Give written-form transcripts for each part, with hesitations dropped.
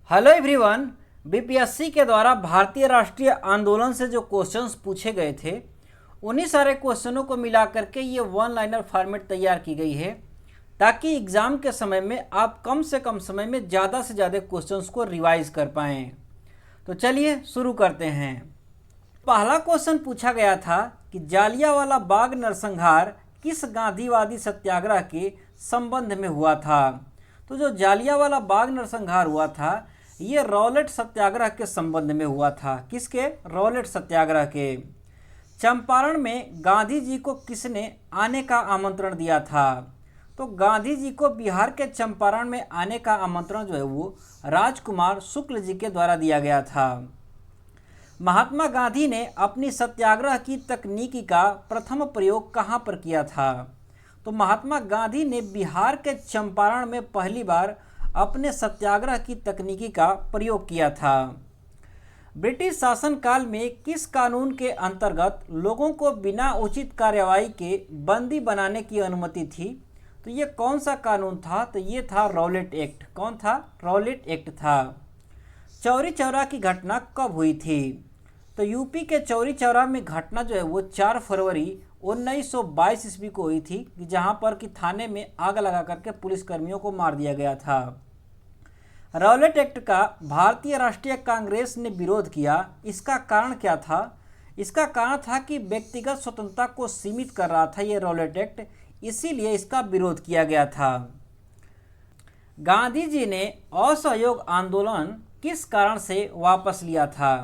Hello everyone. BPSC के द्वारा भारतीय राष्ट्रीय आंदोलन से जो क्वेश्चंस पूछे गए थे उन्हीं सारे क्वेश्चनों को मिला करके ये वन लाइनर फॉर्मेट तैयार की गई है ताकि एग्ज़ाम के समय में आप कम से कम समय में ज़्यादा से ज़्यादा क्वेश्चंस को रिवाइज कर पाएँ। तो चलिए शुरू करते हैं। पहला क्वेश्चन पूछा गया था कि जालियांवाला बाग नरसंहार किस गांधीवादी सत्याग्रह के संबंध में हुआ था। तो जो जालियांवाला बाग नरसंहार हुआ था ये रॉलेट सत्याग्रह के संबंध में हुआ था। किसके? रॉलेट सत्याग्रह के। चंपारण में गांधी जी को किसने आने का आमंत्रण दिया था? तो गांधी जी को बिहार के चंपारण में आने का आमंत्रण जो है वो राजकुमार शुक्ल जी के द्वारा दिया गया था। महात्मा गांधी ने अपनी सत्याग्रह की तकनीकी का प्रथम प्रयोग कहाँ पर किया था? तो महात्मा गांधी ने बिहार के चंपारण में पहली बार अपने सत्याग्रह की तकनीकी का प्रयोग किया था। ब्रिटिश शासनकाल में किस कानून के अंतर्गत लोगों को बिना उचित कार्रवाई के बंदी बनाने की अनुमति थी? तो ये कौन सा कानून था? तो ये था रॉलेट एक्ट। कौन था? रॉलेट एक्ट था। चौरी चौरा की घटना कब हुई थी? तो यूपी के चौरी चौरा में घटना जो है वो 4 फरवरी 1922 ईस्वी को हुई थी, जहां पर कि थाने में आग लगा करके पुलिसकर्मियों को मार दिया गया था। रॉलेट एक्ट का भारतीय राष्ट्रीय कांग्रेस ने विरोध किया। इसका कारण क्या था? इसका कारण था कि व्यक्तिगत स्वतंत्रता को सीमित कर रहा था ये रॉलेट एक्ट, इसीलिए इसका विरोध किया गया था। गांधी जी ने असहयोग आंदोलन किस कारण से वापस लिया था?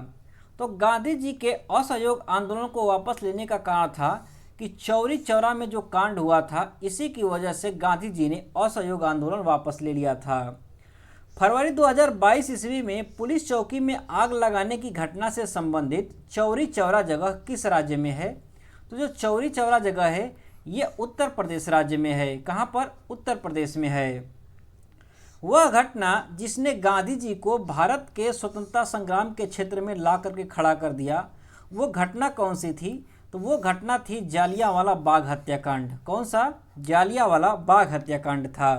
तो गांधी जी के असहयोग आंदोलन को वापस लेने का कारण था कि चौरी चौरा में जो कांड हुआ था इसी की वजह से गांधी जी ने असहयोग आंदोलन वापस ले लिया था। फरवरी 2022 ईस्वी में पुलिस चौकी में आग लगाने की घटना से संबंधित चौरी चौरा जगह किस राज्य में है? तो जो चौरी चौरा जगह है ये उत्तर प्रदेश राज्य में है। कहाँ पर? उत्तर प्रदेश में है। वह घटना जिसने गांधी जी को भारत के स्वतंत्रता संग्राम के क्षेत्र में ला करके खड़ा कर दिया, वो घटना कौन सी थी? तो वो घटना थी जालियांवाला बाग हत्याकांड। कौन सा? जालियांवाला बाग हत्याकांड था।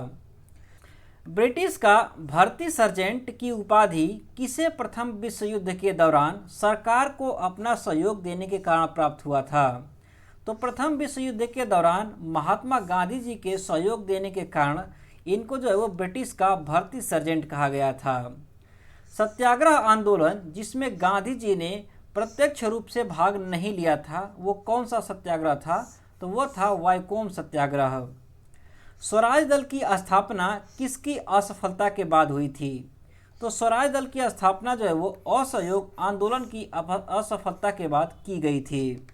ब्रिटिश का भर्ती सर्जेंट की उपाधि किसे प्रथम विश्व युद्ध के दौरान सरकार को अपना सहयोग देने के कारण प्राप्त हुआ था? तो प्रथम विश्व युद्ध के दौरान महात्मा गांधी जी के सहयोग देने के कारण इनको जो है वो ब्रिटिश का भर्ती सर्जेंट कहा गया था। सत्याग्रह आंदोलन जिसमें गांधी जी ने प्रत्यक्ष रूप से भाग नहीं लिया था वो कौन सा सत्याग्रह था? तो वो था वाइकोम सत्याग्रह। स्वराज दल की स्थापना किसकी असफलता के बाद हुई थी? तो स्वराज दल की स्थापना जो है वो असहयोग आंदोलन की असफलता के बाद की गई थी।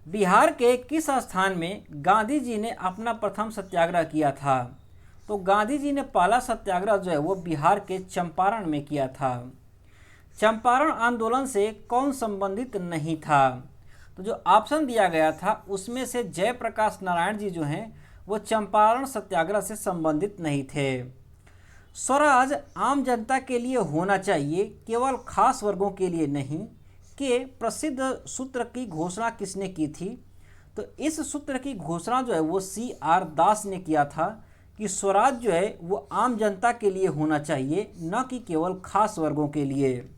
बिहार के किस स्थान में गांधी जी ने अपना प्रथम सत्याग्रह किया था? तो गांधी जी ने पहला सत्याग्रह जो है वो बिहार के चंपारण में किया था। चंपारण आंदोलन से कौन संबंधित नहीं था? तो जो ऑप्शन दिया गया था उसमें से जयप्रकाश नारायण जी जो हैं वो चंपारण सत्याग्रह से संबंधित नहीं थे। स्वराज आम जनता के लिए होना चाहिए, केवल खास वर्गों के लिए नहीं के प्रसिद्ध सूत्र की घोषणा किसने की थी? तो इस सूत्र की घोषणा जो है वो CR दास ने किया था कि स्वराज जो है वो आम जनता के लिए होना चाहिए, न कि केवल खास वर्गों के लिए।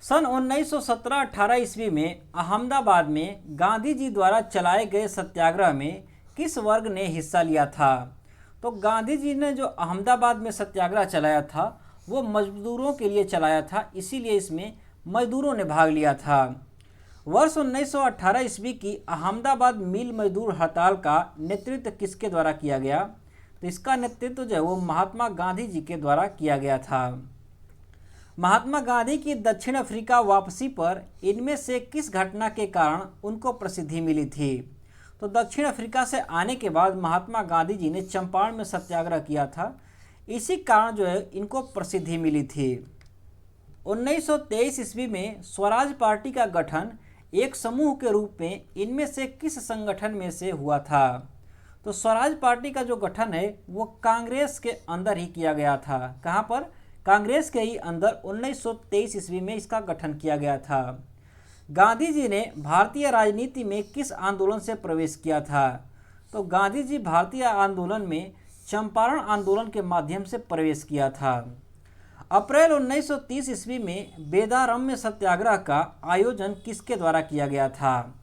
सन 1917-18 ईस्वी में अहमदाबाद में गांधी जी द्वारा चलाए गए सत्याग्रह में किस वर्ग ने हिस्सा लिया था? तो गांधी जी ने जो अहमदाबाद में सत्याग्रह चलाया था वो मजदूरों के लिए चलाया था, इसीलिए इसमें मजदूरों ने भाग लिया था। वर्ष 1918 ईस्वी की अहमदाबाद मिल मजदूर हड़ताल का नेतृत्व किसके द्वारा किया गया? तो इसका नेतृत्व जो है वो महात्मा गांधी जी के द्वारा किया गया था। महात्मा गांधी की दक्षिण अफ्रीका वापसी पर इनमें से किस घटना के कारण उनको प्रसिद्धि मिली थी? तो दक्षिण अफ्रीका से आने के बाद महात्मा गांधी जी ने चंपारण में सत्याग्रह किया था, इसी कारण जो है इनको प्रसिद्धि मिली थी। 1923 ईस्वी में स्वराज पार्टी का गठन एक समूह के रूप में इनमें से किस संगठन में से हुआ था? तो स्वराज पार्टी का जो गठन है वो कांग्रेस के अंदर ही किया गया था। कहाँ पर? कांग्रेस के ही अंदर 1923 ईस्वी में इसका गठन किया गया था। गांधी जी ने भारतीय राजनीति में किस आंदोलन से प्रवेश किया था? तो गांधी जी भारतीय आंदोलन में चंपारण आंदोलन के माध्यम से प्रवेश किया था। अप्रैल 1930 ईस्वी में वेदारण्य सत्याग्रह का आयोजन किसके द्वारा किया गया था?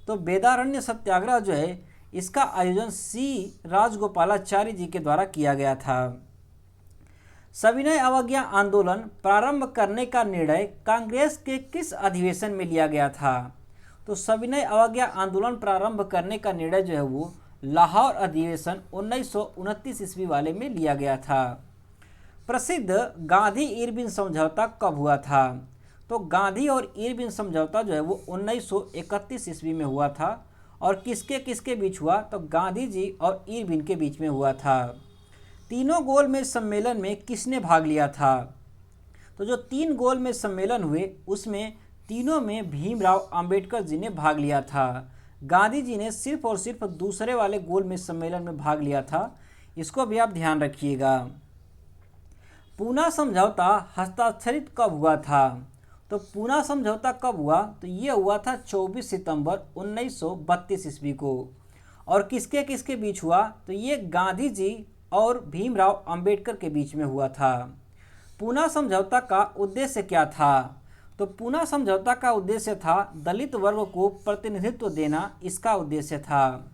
तो वेदारण्य सत्याग्रह जो है इसका आयोजन सी राजगोपालाचारी जी के द्वारा किया गया था। सविनय अवज्ञा आंदोलन प्रारंभ करने का निर्णय कांग्रेस के किस अधिवेशन में लिया गया था? तो सविनय अवज्ञा आंदोलन प्रारंभ करने का निर्णय जो है वो लाहौर अधिवेशन 1929 ईस्वी वाले में लिया गया था। प्रसिद्ध गांधी इरविन समझौता कब हुआ था? तो गांधी और इरविन समझौता जो है वो 1931 ईस्वी में हुआ था। और किसके किसके बीच हुआ? तो गांधी जी और इरविन के बीच में हुआ था। तीनों गोलमेज सम्मेलन में किसने भाग लिया था? तो जो 3 गोलमेज सम्मेलन हुए उसमें तीनों में भीमराव अंबेडकर जी ने भाग लिया था। गांधी जी ने सिर्फ और सिर्फ दूसरे वाले गोलमेज सम्मेलन में भाग लिया था, इसको भी आप ध्यान रखिएगा। पूना समझौता हस्ताक्षरित कब हुआ था? तो पूना समझौता कब हुआ? तो ये हुआ था 24 सितंबर 1932 ईस्वी को। और किसके किसके बीच हुआ? तो ये गांधी जी और भीमराव अंबेडकर के बीच में हुआ था। पूना समझौता का उद्देश्य क्या था? तो पूना समझौता का उद्देश्य था दलित वर्ग को प्रतिनिधित्व देना, इसका उद्देश्य था।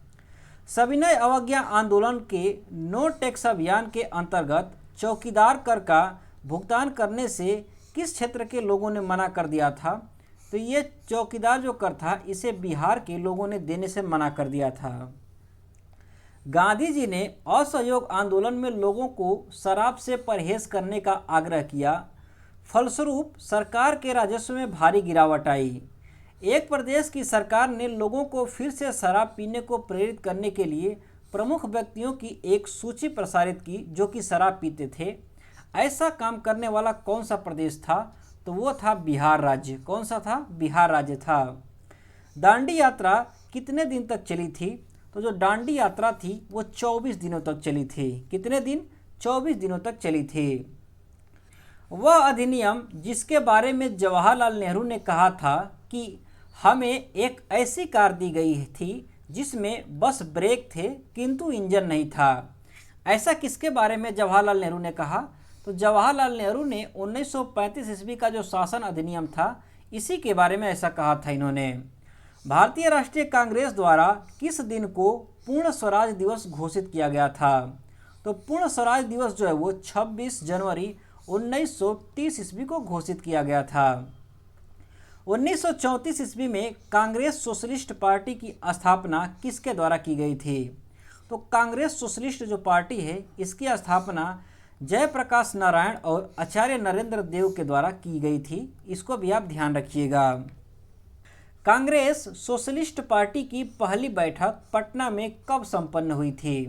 सविनय अवज्ञा आंदोलन के नो टैक्स अभियान के अंतर्गत चौकीदार कर का भुगतान करने से किस क्षेत्र के लोगों ने मना कर दिया था? तो ये चौकीदार जो कर था इसे बिहार के लोगों ने देने से मना कर दिया था। गांधी जी ने असहयोग आंदोलन में लोगों को शराब से परहेज करने का आग्रह किया, फलस्वरूप सरकार के राजस्व में भारी गिरावट आई। एक प्रदेश की सरकार ने लोगों को फिर से शराब पीने को प्रेरित करने के लिए प्रमुख व्यक्तियों की एक सूची प्रसारित की जो कि शराब पीते थे। ऐसा काम करने वाला कौन सा प्रदेश था? तो वो था बिहार राज्य। कौन सा था? बिहार राज्य था। दांडी यात्रा कितने दिन तक चली थी? तो जो दांडी यात्रा थी वो 24 दिनों तक चली थी। कितने दिन? 24 दिनों तक चली थी। वह अधिनियम जिसके बारे में जवाहरलाल नेहरू ने कहा था कि हमें एक ऐसी कार दी गई थी जिसमें बस ब्रेक थे किंतु इंजन नहीं था, ऐसा किसके बारे में जवाहरलाल नेहरू ने कहा? तो जवाहरलाल नेहरू ने 1935 ईस्वी का जो शासन अधिनियम था इसी के बारे में ऐसा कहा था इन्होंने। भारतीय राष्ट्रीय कांग्रेस द्वारा किस दिन को पूर्ण स्वराज दिवस घोषित किया गया था? तो पूर्ण स्वराज दिवस जो है वो 26 जनवरी 1930 ईस्वी को घोषित किया गया था। 1934 ईस्वी में कांग्रेस सोशलिस्ट पार्टी की स्थापना किसके द्वारा की गई थी? तो कांग्रेस सोशलिस्ट जो पार्टी है इसकी स्थापना जयप्रकाश नारायण और आचार्य नरेंद्र देव के द्वारा की गई थी, इसको भी आप ध्यान रखिएगा। कांग्रेस सोशलिस्ट पार्टी की पहली बैठक पटना में कब संपन्न हुई थी?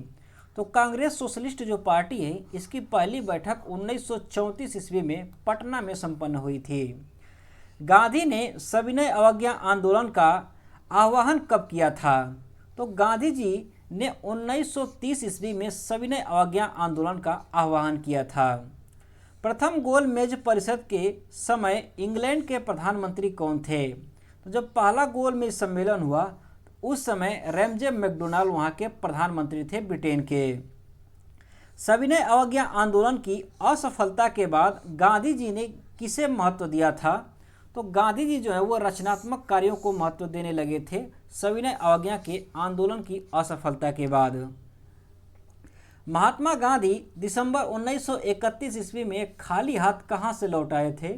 तो कांग्रेस सोशलिस्ट जो पार्टी है इसकी पहली बैठक 1934 ईस्वी में पटना में संपन्न हुई थी। गांधी ने सविनय अवज्ञा आंदोलन का आह्वान कब किया था? तो गांधी जी ने 1930 ईस्वी में सविनय अवज्ञा आंदोलन का आह्वान किया था। प्रथम गोलमेज परिषद के समय इंग्लैंड के प्रधानमंत्री कौन थे? तो जब पहला गोलमेज सम्मेलन हुआ उस समय रैमजे मैकडोनाल्ड वहाँ के प्रधानमंत्री थे ब्रिटेन के। सविनय अवज्ञा आंदोलन की असफलता के बाद गांधी जी ने किसे महत्व दिया था? तो गांधी जी जो है वो रचनात्मक कार्यों को महत्व देने लगे थे सविनय अवज्ञा के आंदोलन की असफलता के बाद। महात्मा गांधी दिसंबर 1931 ईस्वी में खाली हाथ कहाँ से लौट आए थे?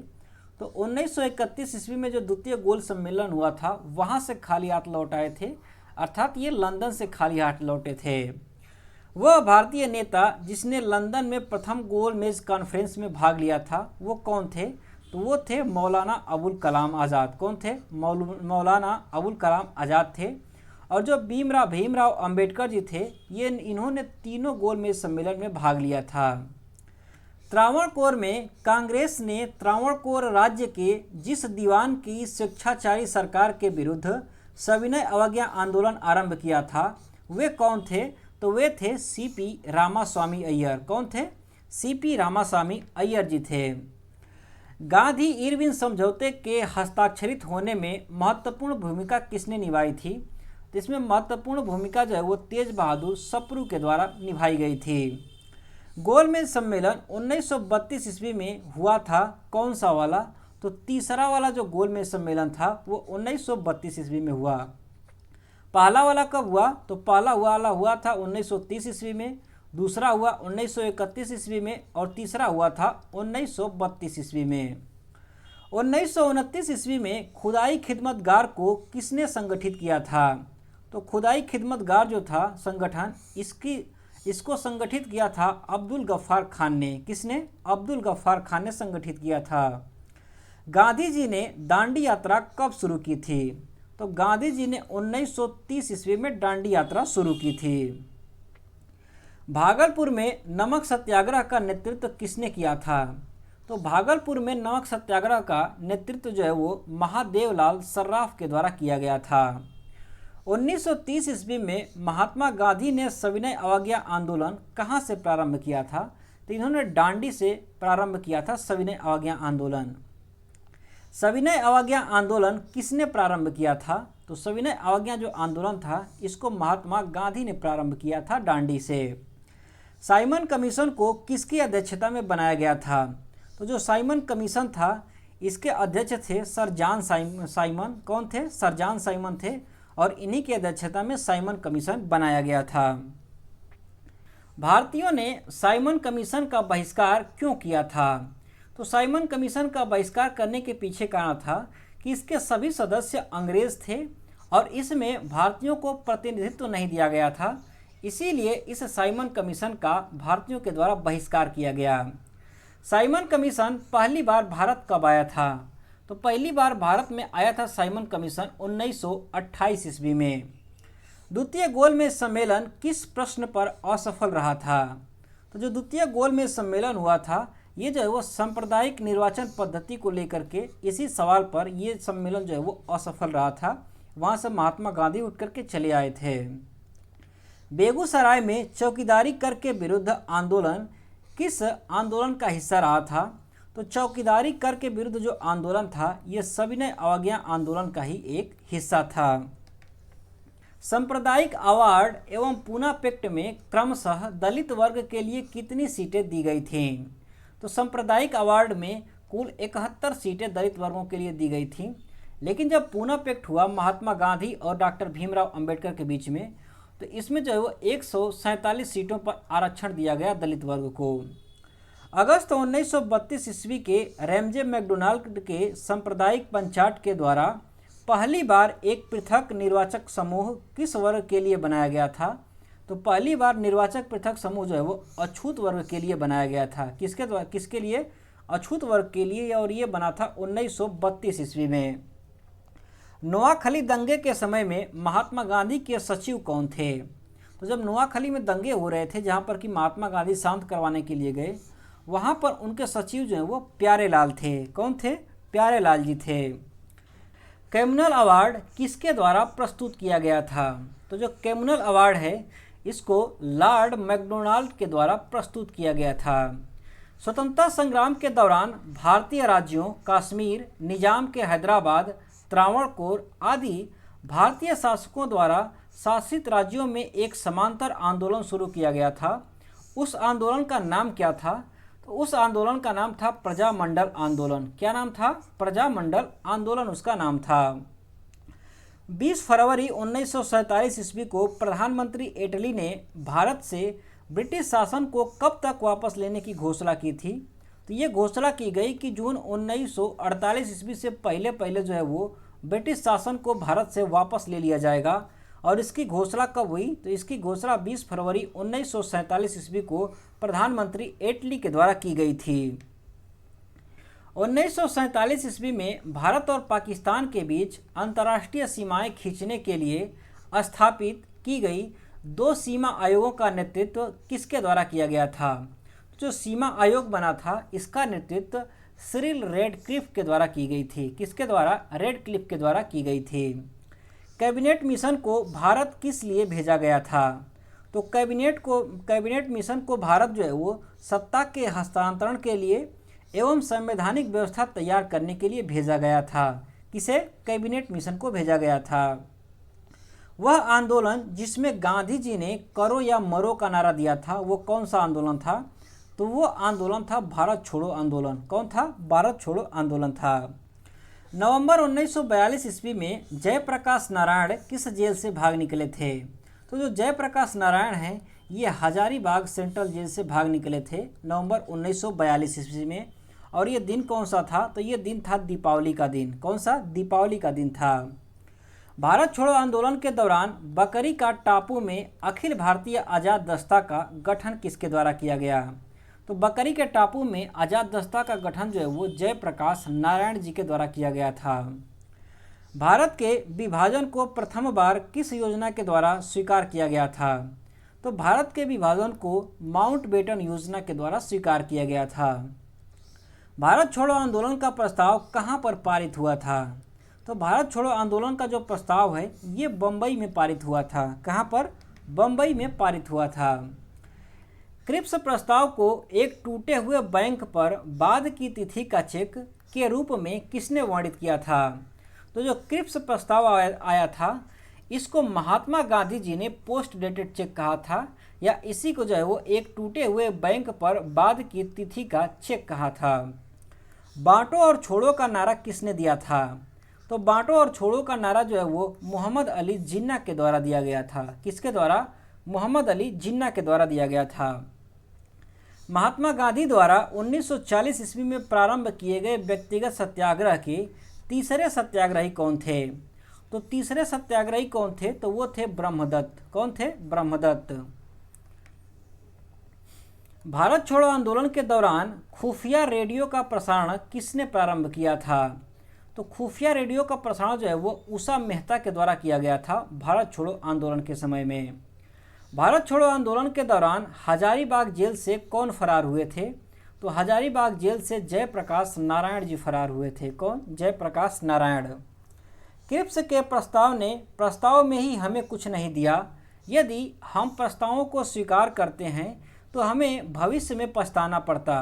तो 1931 ईस्वी में जो द्वितीय गोल सम्मेलन हुआ था वहाँ से खाली हाथ लौट आए थे, अर्थात ये लंदन से खाली हाथ लौटे थे। वह भारतीय नेता जिसने लंदन में प्रथम गोलमेज कॉन्फ्रेंस में भाग लिया था वो कौन थे? तो वो थे मौलाना अबुल कलाम आज़ाद। कौन थे? मौलाना अबुल कलाम आज़ाद थे। और जो भीमराव अंबेडकर जी थे इन्होंने तीनों गोलमेज सम्मेलन में भाग लिया था। त्रावणकोर में कांग्रेस ने त्रावणकोर राज्य के जिस दीवान की स्वेच्छाचारी सरकार के विरुद्ध सविनय अवज्ञा आंदोलन आरंभ किया था वे कौन थे? तो वे थे सीपी रामास्वामी अय्यर। कौन थे? सीपी रामास्वामी अय्यर जी थे। गांधी इरविन समझौते के हस्ताक्षरित होने में महत्वपूर्ण भूमिका किसने निभाई थी? तो इसमें महत्वपूर्ण भूमिका जो है वो तेज बहादुर सप्रू के द्वारा निभाई गई थी। गोलमेज सम्मेलन 1932 ईस्वी में हुआ था, कौन सा वाला? तो तीसरा वाला जो गोलमेज सम्मेलन था वो 1932 ईस्वी में हुआ। पहला वाला कब हुआ? तो पहला वाला हुआ था 1930 ईस्वी में, दूसरा हुआ 1931 ईस्वी में और तीसरा हुआ था 1932 ईस्वी में। 1929 ईस्वी में खुदाई खिदमतगार को किसने संगठित किया था? तो खुदाई खिदमतगार जो था संगठन, इसको संगठित किया था अब्दुल गफ्फार खान ने। किसने? अब्दुल गफ्फार खान ने संगठित किया था। गांधी जी ने दांडी यात्रा कब शुरू की थी? तो गांधी जी ने 1930 ईस्वी में दांडी यात्रा शुरू की थी। भागलपुर में नमक सत्याग्रह का नेतृत्व किसने किया था? तो भागलपुर में नमक सत्याग्रह का नेतृत्व जो है वो महादेवलाल सर्राफ के द्वारा किया गया था। 1930 ईस्वी में महात्मा गांधी ने सविनय अवज्ञा आंदोलन कहाँ से प्रारंभ किया था? तो इन्होंने दांडी से प्रारंभ किया था सविनय अवज्ञा आंदोलन। सविनय अवज्ञा आंदोलन किसने प्रारंभ किया था? तो सविनय अवज्ञा जो आंदोलन था इसको महात्मा गांधी ने प्रारंभ किया था दांडी से। साइमन कमीशन को किसकी अध्यक्षता में बनाया गया था? तो जो साइमन कमीशन था इसके अध्यक्ष थे सर जॉन साइमन। कौन थे? सर जॉन साइमन थे और इन्हीं की अध्यक्षता में साइमन कमीशन बनाया गया था। भारतीयों ने साइमन कमीशन का बहिष्कार क्यों किया था? तो साइमन कमीशन का बहिष्कार करने के पीछे कारण था कि इसके सभी सदस्य अंग्रेज थे और इसमें भारतीयों को प्रतिनिधित्व नहीं दिया गया था, इसीलिए इस साइमन कमीशन का भारतीयों के द्वारा बहिष्कार किया गया। साइमन कमीशन पहली बार भारत कब आया था? तो पहली बार भारत में आया था साइमन कमीशन 1928 ईस्वी में। द्वितीय गोलमेज सम्मेलन किस प्रश्न पर असफल रहा था? तो जो द्वितीय गोलमेज सम्मेलन हुआ था ये जो है वो सांप्रदायिक निर्वाचन पद्धति को लेकर के इसी सवाल पर ये सम्मेलन जो है वो असफल रहा था। वहाँ से महात्मा गांधी उठ करके चले आए थे। बेगूसराय में चौकीदारी कर के विरुद्ध आंदोलन किस आंदोलन का हिस्सा रहा था? तो चौकीदारी कर के विरुद्ध जो आंदोलन था ये सविनय अवज्ञा आंदोलन का ही एक हिस्सा था। सांप्रदायिक अवार्ड एवं पूना पैक्ट में क्रमशः दलित वर्ग के लिए कितनी सीटें दी गई थीं? तो सांप्रदायिक अवार्ड में कुल 71 सीटें दलित वर्गों के लिए दी गई थीं, लेकिन जब पूना पैक्ट हुआ महात्मा गांधी और डॉक्टर भीमराव अंबेडकर के बीच में, तो इसमें जो है वो 147 सीटों पर आरक्षण दिया गया दलित वर्ग को। अगस्त 1932 ईस्वी के रैमजे मैकडोनाल्ड के सांप्रदायिक पंचायत के द्वारा पहली बार एक पृथक निर्वाचक समूह किस वर्ग के लिए बनाया गया था? तो पहली बार निर्वाचक पृथक समूह जो है वो अछूत वर्ग के लिए बनाया गया था। किसके लिए? अछूत वर्ग के लिए, और ये बना था 1932 ईस्वी में। नोआखली दंगे के समय में महात्मा गांधी के सचिव कौन थे? तो जब नोआखली में दंगे हो रहे थे जहाँ पर कि महात्मा गांधी शांत करवाने के लिए गए, वहाँ पर उनके सचिव जो हैं वो प्यारेलाल थे। कौन थे? प्यारेलाल जी थे। कम्युनल अवार्ड किसके द्वारा प्रस्तुत किया गया था? तो जो कम्युनल अवार्ड है इसको लॉर्ड मैकडोनाल्ड के द्वारा प्रस्तुत किया गया था। स्वतंत्रता संग्राम के दौरान भारतीय राज्यों कश्मीर, निजाम के हैदराबाद, त्रावणकोर आदि भारतीय शासकों द्वारा शासित राज्यों में एक समांतर आंदोलन शुरू किया गया था। उस आंदोलन का नाम क्या था? तो उस आंदोलन का नाम था प्रजामंडल आंदोलन। क्या नाम था? प्रजामंडल आंदोलन उसका नाम था। 20 फरवरी 1947 ईस्वी को प्रधानमंत्री इटली ने भारत से ब्रिटिश शासन को कब तक वापस लेने की घोषणा की थी? तो ये घोषणा की गई कि जून 1948 ईस्वी से पहले जो है वो ब्रिटिश शासन को भारत से वापस ले लिया जाएगा। और इसकी घोषणा कब हुई? तो इसकी घोषणा 20 फरवरी 1947 ईस्वी को प्रधानमंत्री इटली के द्वारा की गई थी। 1947 ईस्वी में भारत और पाकिस्तान के बीच अंतर्राष्ट्रीय सीमाएं खींचने के लिए स्थापित की गई 2 सीमा आयोगों का नेतृत्व किसके द्वारा किया गया था? जो सीमा आयोग बना था इसका नेतृत्व सिरिल रेडक्लिफ के द्वारा की गई थी। किसके द्वारा? रेडक्लिफ के द्वारा की गई थी। कैबिनेट मिशन को भारत किस लिए भेजा गया था? तो कैबिनेट मिशन को भारत जो है वो सत्ता के हस्तांतरण के लिए एवं संवैधानिक व्यवस्था तैयार करने के लिए भेजा गया था। किसे? कैबिनेट मिशन को भेजा गया था। वह आंदोलन जिसमें गांधी जी ने करो या मरो का नारा दिया था वो कौन सा आंदोलन था? तो वो आंदोलन था भारत छोड़ो आंदोलन। कौन था? भारत छोड़ो आंदोलन था। नवंबर 1942 ईस्वी में जयप्रकाश नारायण किस जेल से भाग निकले थे? तो जो जयप्रकाश नारायण हैं ये हजारीबाग सेंट्रल जेल से भाग निकले थे नवंबर 1942 ईस्वी में। और ये दिन कौन सा था? तो ये दिन था दीपावली का दिन। कौन सा? दीपावली का दिन था। भारत छोड़ो आंदोलन के दौरान बकरी का टापू में अखिल भारतीय आज़ाद दस्ता का गठन किसके द्वारा किया गया? तो बकरी के टापू में आज़ाद दस्ता का गठन जो है वो जयप्रकाश नारायण जी के द्वारा किया गया था। भारत के विभाजन को प्रथम बार किस योजना के द्वारा स्वीकार किया गया था? तो भारत के विभाजन को माउंटबेटन योजना के द्वारा स्वीकार किया गया था। भारत छोड़ो आंदोलन का प्रस्ताव कहाँ पर पारित हुआ था? तो भारत छोड़ो आंदोलन का जो प्रस्ताव है ये बम्बई में पारित हुआ था। कहाँ पर? बम्बई में पारित हुआ था। क्रिप्स प्रस्ताव को एक टूटे हुए बैंक पर बाद की तिथि का चेक के रूप में किसने वर्णित किया था? तो जो क्रिप्स प्रस्ताव आया था इसको महात्मा गांधी जी ने पोस्ट डेटेड चेक कहा था, या इसी को जो है वो एक टूटे हुए बैंक पर बाद की तिथि का चेक कहा था। बांटो और छोड़ो का नारा किसने दिया था? तो बांटो और छोड़ो का नारा जो है वो मोहम्मद अली जिन्ना के द्वारा दिया गया था। किसके द्वारा? मोहम्मद अली जिन्ना के द्वारा दिया गया था। महात्मा गांधी द्वारा 1940 ईस्वी में प्रारंभ किए गए व्यक्तिगत सत्याग्रह के तीसरे सत्याग्रही कौन थे? तो तीसरे सत्याग्रही कौन थे? तो वो थे ब्रह्मदत्त। कौन थे? ब्रह्मदत्त। भारत छोड़ो आंदोलन के दौरान खुफिया रेडियो का प्रसारण किसने प्रारंभ किया था? तो खुफिया रेडियो का प्रसारण जो है वो उषा मेहता के द्वारा किया गया था भारत छोड़ो आंदोलन के समय में। भारत छोड़ो आंदोलन के दौरान हजारीबाग जेल से कौन फरार हुए थे? तो हजारीबाग जेल से जयप्रकाश नारायण जी फरार हुए थे। कौन? जयप्रकाश नारायण। क्रिप्स के प्रस्ताव ने प्रस्ताव में ही हमें कुछ नहीं दिया। यदि हम प्रस्तावों को स्वीकार करते हैं तो हमें भविष्य में पछताना पड़ता।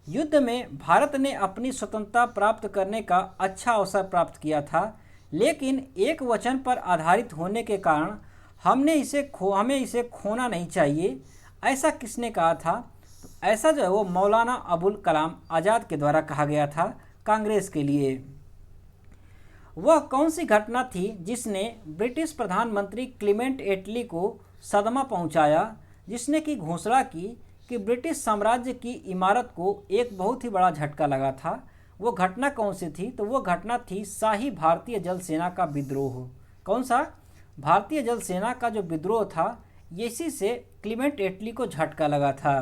युद्ध में भारत ने अपनी स्वतंत्रता प्राप्त करने का अच्छा अवसर प्राप्त किया था, लेकिन एक वचन पर आधारित होने के कारण हमें इसे खोना नहीं चाहिए। ऐसा किसने कहा था? तो ऐसा जो है वो मौलाना अबुल कलाम आज़ाद के द्वारा कहा गया था कांग्रेस के लिए। वह कौन सी घटना थी जिसने ब्रिटिश प्रधानमंत्री क्लीमेंट एटली को सदमा पहुंचाया, जिसने की घोषणा की कि ब्रिटिश साम्राज्य की इमारत को एक बहुत ही बड़ा झटका लगा था? वो घटना कौन सी थी? तो वो घटना थी शाही भारतीय जल सेना का विद्रोह। कौन सा? भारतीय जल सेना का जो विद्रोह था इसी से क्लीमेंट एटली को झटका लगा था।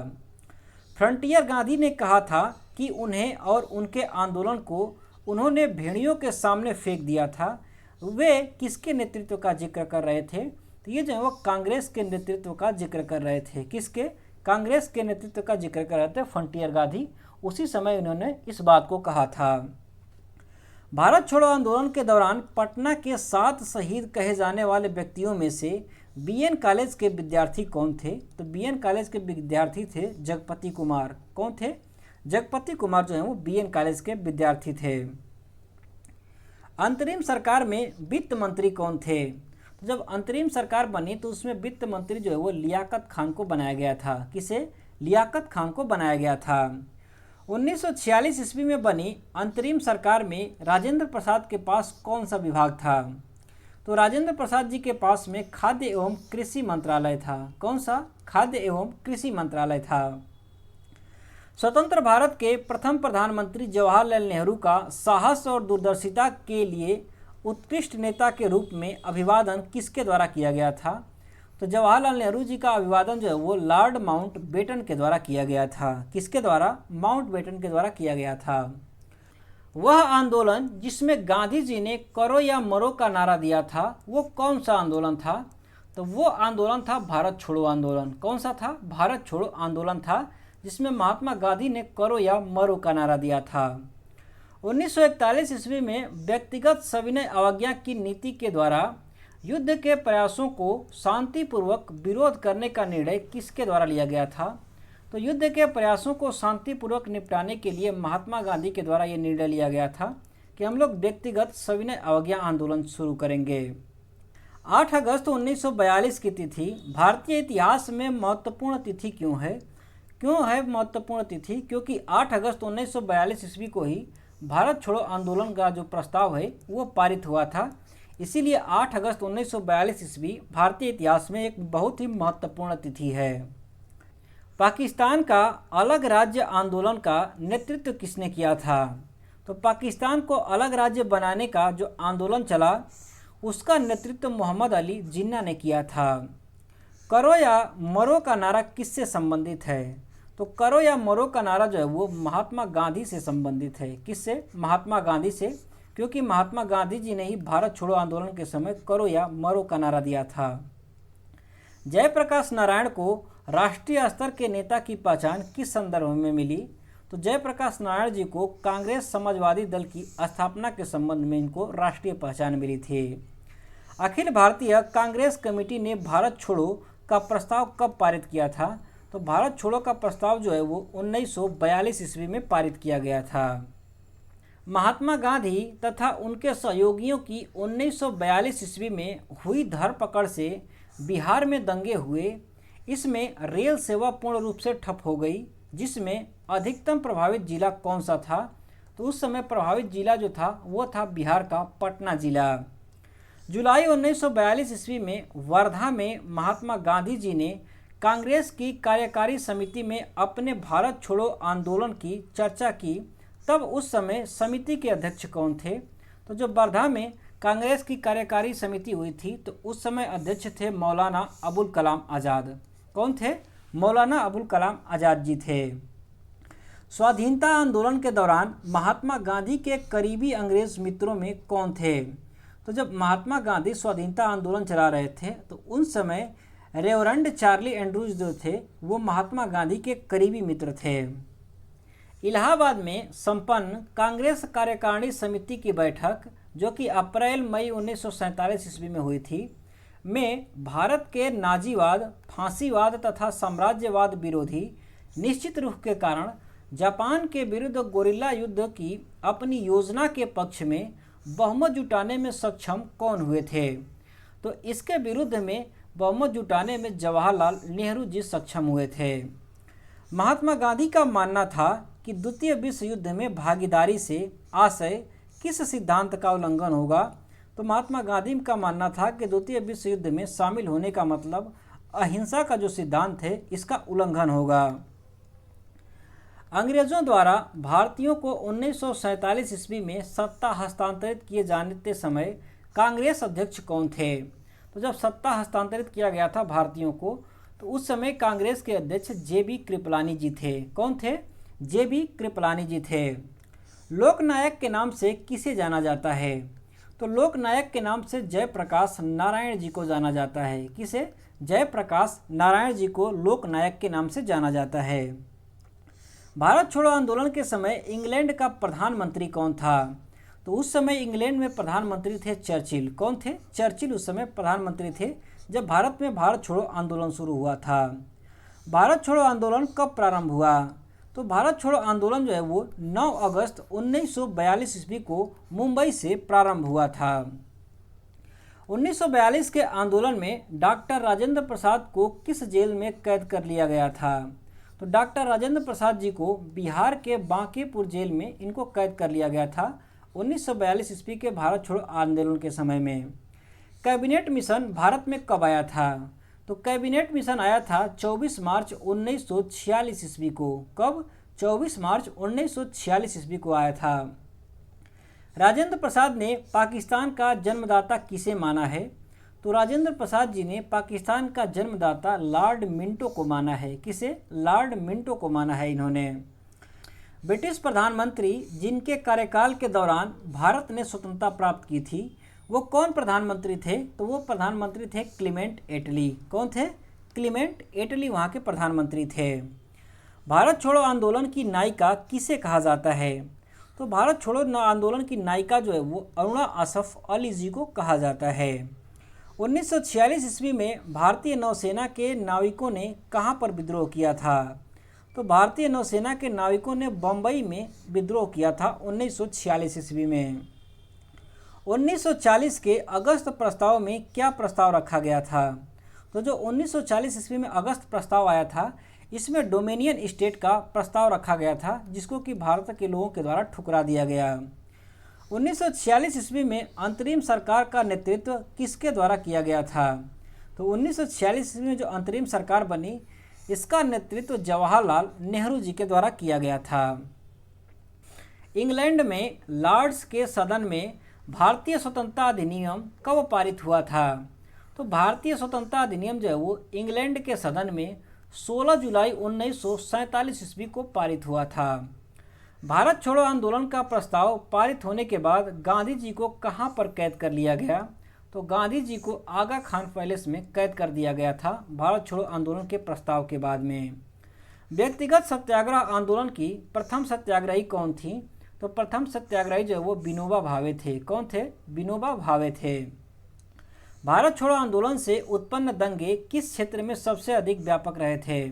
फ्रंटियर गांधी ने कहा था कि उन्हें और उनके आंदोलन को उन्होंने भेड़ियों के सामने फेंक दिया था। वे किसके नेतृत्व का जिक्र कर रहे थे? तो ये जो है वो कांग्रेस के नेतृत्व का जिक्र कर रहे थे। किसके? कांग्रेस के नेतृत्व का जिक्र कर रहे थे फ्रंटियर गांधी। उसी समय उन्होंने इस बात को कहा था। भारत छोड़ो आंदोलन के दौरान पटना के 7 शहीद कहे जाने वाले व्यक्तियों में से बीएन कॉलेज के विद्यार्थी कौन थे? तो बीएन कॉलेज के विद्यार्थी थे जगपति कुमार। कौन थे? जगपति कुमार जो है वो बीएन कॉलेज के विद्यार्थी थे। अंतरिम सरकार में वित्त मंत्री कौन थे? तो जब अंतरिम सरकार बनी तो उसमें वित्त मंत्री जो है वो लियाकत खान को बनाया गया था। किसे? लियाकत खान को बनाया गया था। 1946 ईस्वी में बनी अंतरिम सरकार में राजेंद्र प्रसाद के पास कौन सा विभाग था? तो राजेंद्र प्रसाद जी के पास में खाद्य एवं कृषि मंत्रालय था। कौन सा? खाद्य एवं कृषि मंत्रालय था। स्वतंत्र भारत के प्रथम प्रधानमंत्री जवाहरलाल नेहरू का साहस और दूरदर्शिता के लिए उत्कृष्ट नेता के रूप में अभिवादन किसके द्वारा किया गया था? तो जवाहरलाल नेहरू जी का अभिवादन जो है वो लॉर्ड माउंटबेटन के द्वारा किया गया था। किसके द्वारा? माउंटबेटन के द्वारा किया गया था। वह आंदोलन जिसमें गांधी जी ने करो या मरो का नारा दिया था वो कौन सा आंदोलन था? तो वो आंदोलन था भारत छोड़ो आंदोलन। कौन सा था? भारत छोड़ो आंदोलन था, जिसमें महात्मा गांधी ने करो या मरो का नारा दिया था। 1941 ईस्वी में व्यक्तिगत सविनय अवज्ञा की नीति के द्वारा युद्ध के प्रयासों को शांतिपूर्वक विरोध करने का निर्णय किसके द्वारा लिया गया था? तो युद्ध के प्रयासों को शांतिपूर्वक निपटाने के लिए महात्मा गांधी के द्वारा ये निर्णय लिया गया था कि हम लोग व्यक्तिगत सविनय अवज्ञा आंदोलन शुरू करेंगे। 8 अगस्त 1942 की तिथि भारतीय इतिहास में महत्वपूर्ण तिथि क्यों है? क्यों है महत्वपूर्ण तिथि? क्योंकि 8 अगस्त 1942 ईस्वी को ही भारत छोड़ो आंदोलन का जो प्रस्ताव है वो पारित हुआ था। इसीलिए 8 अगस्त 1942 ईस्वी भारतीय इतिहास में एक बहुत ही महत्वपूर्ण तिथि है। पाकिस्तान का अलग राज्य आंदोलन का नेतृत्व किसने किया था? तो पाकिस्तान को अलग राज्य बनाने का जो आंदोलन चला उसका नेतृत्व मोहम्मद अली जिन्ना ने किया था। करो या मरो का नारा किससे संबंधित है? तो करो या मरो का नारा जो है वो महात्मा गांधी से संबंधित है। किससे? महात्मा गांधी से, क्योंकि महात्मा गांधी जी ने ही भारत छोड़ो आंदोलन के समय करो या मरो का नारा दिया था। जयप्रकाश नारायण को राष्ट्रीय स्तर के नेता की पहचान किस संदर्भ में मिली? तो जयप्रकाश नारायण जी को कांग्रेस समाजवादी दल की स्थापना के संबंध में इनको राष्ट्रीय पहचान मिली थी। अखिल भारतीय कांग्रेस कमेटी ने भारत छोड़ो का प्रस्ताव कब पारित किया था? तो भारत छोड़ो का प्रस्ताव जो है वो 1942 ईस्वी में पारित किया गया था। महात्मा गांधी तथा उनके सहयोगियों की 1942 ईस्वी में हुई धरपकड़ से बिहार में दंगे हुए। इसमें रेल सेवा पूर्ण रूप से ठप हो गई, जिसमें अधिकतम प्रभावित जिला कौन सा था? तो उस समय प्रभावित जिला जो था वो था बिहार का पटना जिला। जुलाई 1942 ईस्वी में वर्धा में महात्मा गांधी जी ने कांग्रेस की कार्यकारी समिति में अपने भारत छोड़ो आंदोलन की चर्चा की। तब उस समय समिति के अध्यक्ष कौन थे? तो जब वर्धा में कांग्रेस की कार्यकारी समिति हुई थी तो उस समय अध्यक्ष थे मौलाना अबुल कलाम आज़ाद। कौन थे? मौलाना अबुल कलाम आज़ाद जी थे। स्वाधीनता आंदोलन के दौरान महात्मा गांधी के करीबी अंग्रेज मित्रों में कौन थे? तो जब महात्मा गांधी स्वाधीनता आंदोलन चला रहे थे तो उन समय रेवरेंड चार्ली एंड्रूज जो थे वो महात्मा गांधी के करीबी मित्र थे। इलाहाबाद में संपन्न कांग्रेस कार्यकारिणी समिति की बैठक जो कि अप्रैल मई 1947 ईस्वी में हुई थी में भारत के नाजीवाद, फांसीवाद तथा साम्राज्यवाद विरोधी निश्चित रुख के कारण जापान के विरुद्ध गोरिल्ला युद्ध की अपनी योजना के पक्ष में बहुमत जुटाने में सक्षम कौन हुए थे? तो इसके विरुद्ध में बहुमत जुटाने में जवाहरलाल नेहरू जी सक्षम हुए थे। महात्मा गांधी का मानना था कि द्वितीय विश्व युद्ध में भागीदारी से आशय किस सिद्धांत का उल्लंघन होगा? तो महात्मा गांधी का मानना था कि द्वितीय विश्व युद्ध में शामिल होने का मतलब अहिंसा का जो सिद्धांत है इसका उल्लंघन होगा। अंग्रेजों द्वारा भारतीयों को 1947 ईस्वी में सत्ता हस्तांतरित किए जाने समय कांग्रेस अध्यक्ष कौन थे? तो जब सत्ता हस्तांतरित किया गया था भारतीयों को तो उस समय कांग्रेस के अध्यक्ष जे.बी. कृपलानी जी थे। कौन थे? जे.बी. कृपलानी जी थे। लोकनायक के नाम से किसे जाना जाता है? तो लोकनायक के नाम से जयप्रकाश नारायण जी को जाना जाता है। किसे? जयप्रकाश नारायण जी को लोकनायक के नाम से जाना जाता है। भारत छोड़ो आंदोलन के समय इंग्लैंड का प्रधानमंत्री कौन था? तो उस समय इंग्लैंड में प्रधानमंत्री थे चर्चिल। कौन थे? चर्चिल उस समय प्रधानमंत्री थे जब भारत में भारत छोड़ो आंदोलन शुरू हुआ था। भारत छोड़ो आंदोलन कब प्रारंभ हुआ? तो भारत छोड़ो आंदोलन जो है वो 9 अगस्त 1942 ईस्वी को मुंबई से प्रारंभ हुआ था। 1942 के आंदोलन में डॉक्टर राजेंद्र प्रसाद को किस जेल में कैद कर लिया गया था? तो डॉक्टर राजेंद्र प्रसाद जी को बिहार के बांकीपुर जेल में इनको कैद कर लिया गया था 1942 ईस्वी के भारत छोड़ो आंदोलन के समय में। कैबिनेट मिशन भारत में कब आया था? तो कैबिनेट मिशन आया था 24 मार्च 1946 ईस्वी को। कब? 24 मार्च 1946 ईस्वी को आया था। राजेंद्र प्रसाद ने पाकिस्तान का जन्मदाता किसे माना है? तो राजेंद्र प्रसाद जी ने पाकिस्तान का जन्मदाता लॉर्ड मिंटो को माना है। किसे? लॉर्ड मिंटो को माना है इन्होंने। ब्रिटिश प्रधानमंत्री जिनके कार्यकाल के दौरान भारत ने स्वतंत्रता प्राप्त की थी वो कौन प्रधानमंत्री थे? तो वो प्रधानमंत्री थे क्लीमेंट एटली। कौन थे? क्लीमेंट एटली वहाँ के प्रधानमंत्री थे। भारत छोड़ो आंदोलन की नायिका किसे कहा जाता है? तो भारत छोड़ो आंदोलन की नायिका जो है वो अरुणा असफ अली जी को कहा जाता है। 1946 ईस्वी में भारतीय नौसेना के नाविकों ने कहाँ पर विद्रोह किया था? तो भारतीय नौसेना के नाविकों ने बम्बई में विद्रोह किया था 1946 ईस्वी में। 1940 के अगस्त प्रस्ताव में क्या प्रस्ताव रखा गया था? तो जो 1940 ईस्वी में अगस्त प्रस्ताव आया था इसमें डोमिनियन स्टेट का प्रस्ताव रखा गया था, जिसको कि भारत के लोगों के द्वारा ठुकरा दिया गया। 1946 ईस्वी में अंतरिम सरकार का नेतृत्व किसके द्वारा किया गया था? तो 1946 ईस्वी में जो अंतरिम सरकार बनी, इसका नेतृत्व जवाहरलाल नेहरू जी के द्वारा किया गया था। इंग्लैंड में लॉर्ड्स के सदन में भारतीय स्वतंत्रता अधिनियम कब पारित हुआ था? तो भारतीय स्वतंत्रता अधिनियम जो है वो इंग्लैंड के सदन में 16 जुलाई 1947 ईस्वी को पारित हुआ था। भारत छोड़ो आंदोलन का प्रस्ताव पारित होने के बाद गांधी जी को कहां पर कैद कर लिया गया? तो गांधी जी को आगा खान पैलेस में कैद कर दिया गया था भारत छोड़ो आंदोलन के प्रस्ताव के बाद में। व्यक्तिगत सत्याग्रह आंदोलन की प्रथम सत्याग्रही कौन थी? तो प्रथम सत्याग्रही जो है वो विनोबा भावे थे। कौन थे? विनोबा भावे थे। भारत छोड़ो आंदोलन से उत्पन्न दंगे किस क्षेत्र में सबसे अधिक व्यापक रहे थे?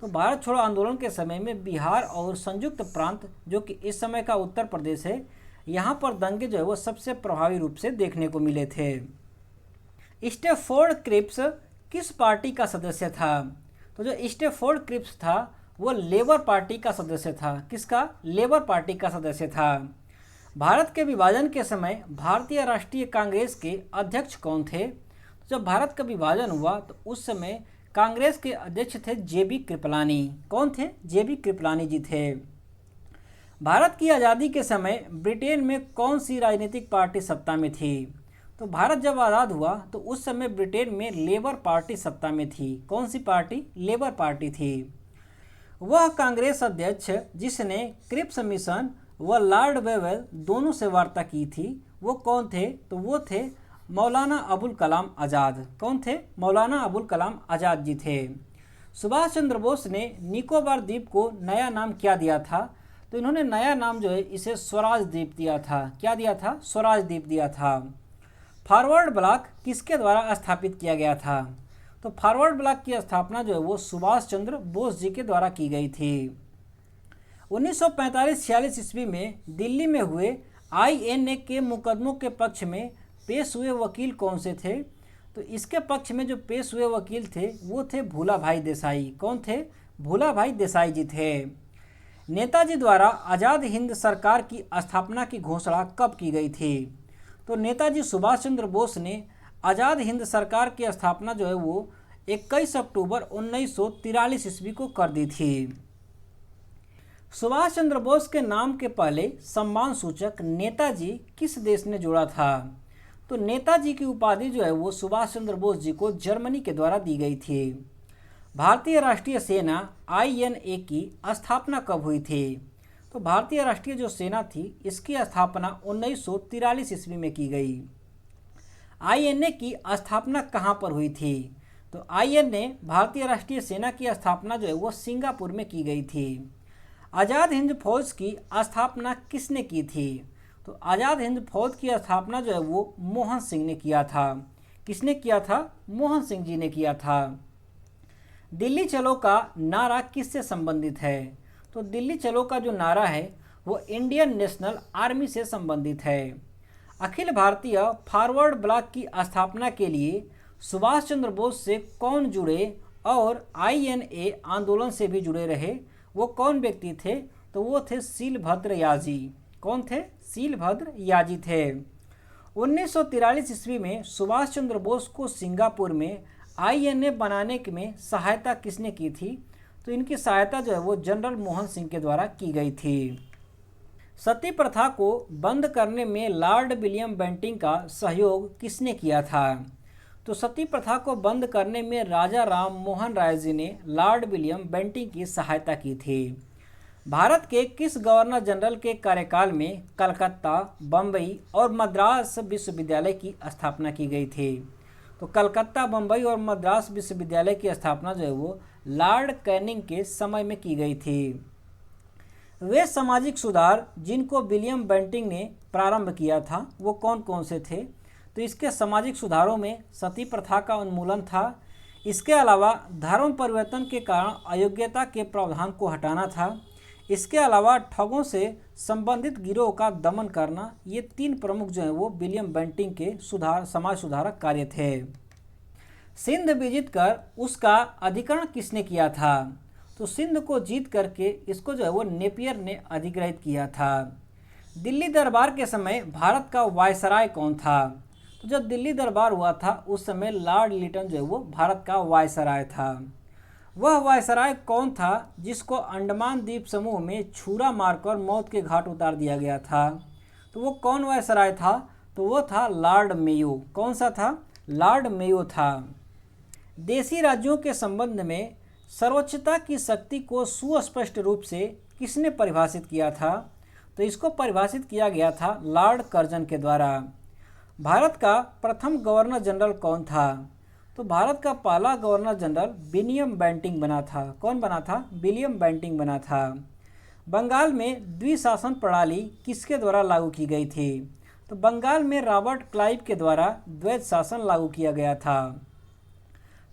तो भारत छोड़ो आंदोलन के समय में बिहार और संयुक्त प्रांत, जो कि इस समय का उत्तर प्रदेश है, यहाँ पर दंगे जो है वो सबसे प्रभावी रूप से देखने को मिले थे। स्टैफोर्ड क्रिप्स किस पार्टी का सदस्य था? तो जो स्टैफोर्ड क्रिप्स था वो लेबर पार्टी का सदस्य था। किसका? लेबर पार्टी का सदस्य था। भारत के विभाजन के समय भारतीय राष्ट्रीय कांग्रेस के अध्यक्ष कौन थे? जब भारत का विभाजन हुआ तो उस समय कांग्रेस के अध्यक्ष थे जेबी कृपलानी। कौन थे? जेबी कृपलानी जी थे। भारत की आज़ादी के समय ब्रिटेन में कौन सी राजनीतिक पार्टी सत्ता में थी? तो भारत जब आज़ाद हुआ तो उस समय ब्रिटेन में लेबर पार्टी सत्ता में थी। कौन सी पार्टी? लेबर पार्टी थी। वह कांग्रेस अध्यक्ष जिसने क्रिप्स मिशन व लॉर्ड वेवेल दोनों से वार्ता की थी, वो कौन थे? तो वो थे मौलाना अबुल कलाम आज़ाद। कौन थे? मौलाना अबुल कलाम आज़ाद जी थे। सुभाष चंद्र बोस ने निकोबार द्वीप को नया नाम क्या दिया था? तो इन्होंने नया नाम जो है इसे स्वराज द्वीप दिया था। क्या दिया था? स्वराज द्वीप दिया था। फॉरवर्ड ब्लॉक किसके द्वारा स्थापित किया गया था? तो फॉरवर्ड ब्लॉक की स्थापना जो है वो सुभाष चंद्र बोस जी के द्वारा की गई थी। 1945-46 ईस्वी में दिल्ली में हुए INA के मुकदमों के पक्ष में पेश हुए वकील कौन से थे? तो इसके पक्ष में जो पेश हुए वकील थे वो थे भूला भाई देसाई। कौन थे? भूला भाई देसाई जी थे। नेताजी द्वारा आज़ाद हिंद सरकार की स्थापना की घोषणा कब की गई थी? तो नेताजी सुभाष चंद्र बोस ने आज़ाद हिंद सरकार की स्थापना जो है वो 21 अक्टूबर 1943 ईस्वी को कर दी थी। सुभाष चंद्र बोस के नाम के पहले सम्मान सूचक नेताजी किस देश ने जोड़ा था? तो नेताजी की उपाधि जो है वो सुभाष चंद्र बोस जी को जर्मनी के द्वारा दी गई थी। भारतीय राष्ट्रीय सेना INA की स्थापना कब हुई थी? तो भारतीय राष्ट्रीय जो सेना थी इसकी स्थापना 1943 ईस्वी में की गई। INA की स्थापना कहाँ पर हुई थी? तो INA भारतीय राष्ट्रीय सेना की स्थापना जो है वो सिंगापुर में की गई थी। आज़ाद हिंद फौज की स्थापना किसने की थी? तो आज़ाद हिंद फौज की स्थापना जो है वो मोहन सिंह ने किया था। किसने किया था? मोहन सिंह जी ने किया था। दिल्ली चलो का नारा किससे संबंधित है? तो दिल्ली चलो का जो नारा है वो इंडियन नेशनल आर्मी से संबंधित है। अखिल भारतीय फॉरवर्ड ब्लॉक की स्थापना के लिए सुभाष चंद्र बोस से कौन जुड़े और INA आंदोलन से भी जुड़े रहे? वो कौन व्यक्ति थे? तो वो थे शीलभद्र याजी। कौन थे? शीलभद्र याजी थे। 1943 ईस्वी में सुभाष चंद्र बोस को सिंगापुर में INA बनाने में सहायता किसने की थी? तो इनकी सहायता जो है वो जनरल मोहन सिंह के द्वारा की गई थी। सती प्रथा को बंद करने में लॉर्ड विलियम बेंटिंक का सहयोग किसने किया था? तो सती प्रथा को बंद करने में राजा राम मोहन राय जी ने लॉर्ड विलियम बेंटिंक की सहायता की थी। भारत के किस गवर्नर जनरल के कार्यकाल में कलकत्ता, बम्बई और मद्रास विश्वविद्यालय की स्थापना की गई थी? तो कलकत्ता, बम्बई और मद्रास विश्वविद्यालय की स्थापना जो है वो लॉर्ड कैनिंग के समय में की गई थी। वे सामाजिक सुधार जिनको विलियम बेंटिंक ने प्रारंभ किया था वो कौन कौन से थे? तो इसके सामाजिक सुधारों में सती प्रथा का उन्मूलन था। इसके अलावा धर्म परिवर्तन के कारण अयोग्यता के प्रावधान को हटाना था। इसके अलावा ठगों से संबंधित गिरोह का दमन करना। ये 3 प्रमुख जो हैं वो विलियम बेंटिंक के समाज सुधारक कार्य थे। सिंध विजित कर उसका अधिकरण किसने किया था? तो सिंध को जीत करके इसको जो है वो नेपियर ने अधिग्रहित किया था। दिल्ली दरबार के समय भारत का वायसराय कौन था? तो जब दिल्ली दरबार हुआ था उस समय लॉर्ड लिटन जो है वो भारत का वायसराय था। वह वायसराय कौन था जिसको अंडमान द्वीप समूह में छुरा मारकर मौत के घाट उतार दिया गया था? तो वो कौन वायसराय था? तो वो था लॉर्ड मेयो। कौन सा था? लॉर्ड मेयो था। देशी राज्यों के संबंध में सर्वोच्चता की शक्ति को सुस्पष्ट रूप से किसने परिभाषित किया था? तो इसको परिभाषित किया गया था लॉर्ड कर्जन के द्वारा। भारत का प्रथम गवर्नर जनरल कौन था? तो भारत का पहला गवर्नर जनरल विलियम बेंटिंक बना था। कौन बना था? विलियम बेंटिंक बना था। बंगाल में द्विशासन प्रणाली किसके द्वारा लागू की गई थी? तो बंगाल में रॉबर्ट क्लाइव के द्वारा द्वैध शासन लागू किया गया था।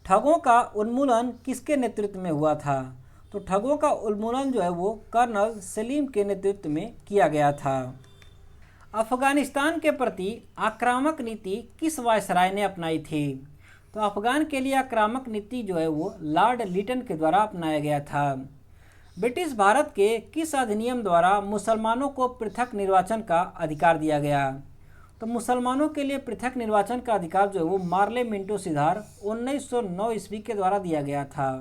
ठगों का उन्मूलन किसके नेतृत्व में हुआ था? तो ठगों का उन्मूलन जो है वो कर्नल सलीम के नेतृत्व में किया गया था। अफगानिस्तान के प्रति आक्रामक नीति किस वायसराय ने अपनाई थी? तो अफगान के लिए आक्रामक नीति जो है वो लॉर्ड लिटन के द्वारा अपनाया गया था। ब्रिटिश भारत के किस अधिनियम द्वारा मुसलमानों को पृथक निर्वाचन का अधिकार दिया गया? तो मुसलमानों के लिए पृथक निर्वाचन का अधिकार जो है वो मार्ले मिंटो सुधार 1909 ईस्वी के द्वारा दिया गया था।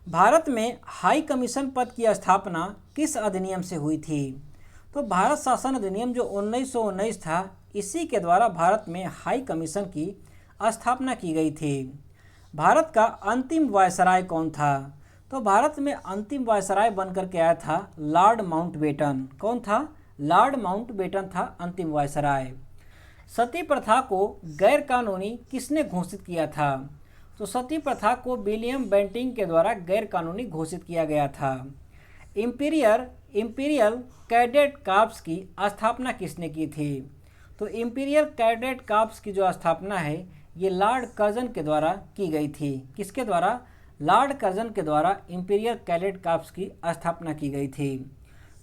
भारत में हाई कमीशन पद की स्थापना किस अधिनियम से हुई थी? तो भारत शासन अधिनियम जो 1919 था इसी के द्वारा भारत में हाई कमीशन की स्थापना की गई थी। भारत का अंतिम वायसराय कौन था? तो भारत में अंतिम वायसराय बनकर के आया था लॉर्ड माउंटबेटन। कौन था? लॉर्ड माउंटबेटन था अंतिम वायसराय। सती प्रथा को गैर कानूनी किसने घोषित किया था? तो सती प्रथा को विलियम बेंटिंक के द्वारा गैर कानूनी घोषित किया गया था। इंपीरियल कैडेट कॉर्प्स की स्थापना किसने की थी? तो इंपीरियल कैडेट कॉर्प्स की जो स्थापना है ये लॉर्ड कर्जन के द्वारा की गई थी। किसके द्वारा? लॉर्ड कर्जन के द्वारा इंपीरियल कैडेट कॉर्प्स की स्थापना की गई थी।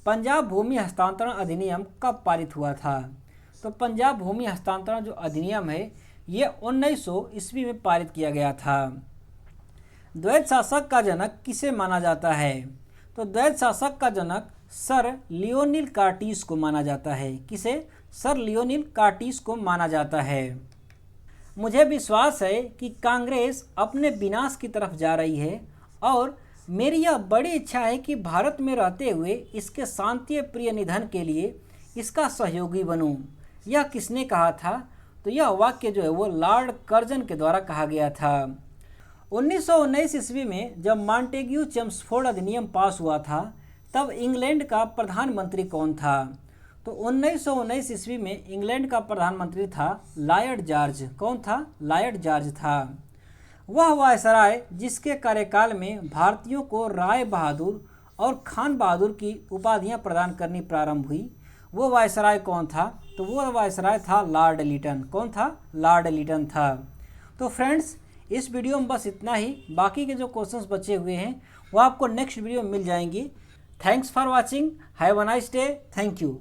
पंजाब भूमि हस्तांतरण अधिनियम कब पारित हुआ था? तो पंजाब भूमि हस्तांतरण जो अधिनियम है ये 1900 ईस्वी में पारित किया गया था। द्वैध शासक का जनक किसे माना जाता है? तो द्वैध शासक का जनक सर लियोनिल कार्टिस को माना जाता है। किसे? सर लियोनिल कार्टिस को माना जाता है। मुझे विश्वास है कि कांग्रेस अपने विनाश की तरफ जा रही है और मेरी यह बड़ी इच्छा है कि भारत में रहते हुए इसके शांति प्रिय निधन के लिए इसका सहयोगी बनूं। यह किसने कहा था? तो यह वाक्य जो है वो लॉर्ड कर्जन के द्वारा कहा गया था। 1919 ईस्वी में जब मॉन्टेग्यू चेम्सफोर्ड अधिनियम पास हुआ था तब इंग्लैंड का प्रधानमंत्री कौन था? तो 1919 ईस्वी में इंग्लैंड का प्रधानमंत्री था लॉर्ड जॉर्ज। कौन था? लॉर्ड जॉर्ज था। वह वायसराय जिसके कार्यकाल में भारतीयों को राय बहादुर और खान बहादुर की उपाधियां प्रदान करनी प्रारंभ हुई, वो वायसराय कौन था? तो वो वायसराय था लॉर्ड लिटन। कौन था? लॉर्ड लिटन था। तो फ्रेंड्स इस वीडियो में बस इतना ही। बाकी के जो क्वेश्चंस बचे हुए हैं वो आपको नेक्स्ट वीडियो में मिल जाएंगी। Thanks for watching. Have a nice day. Thank you.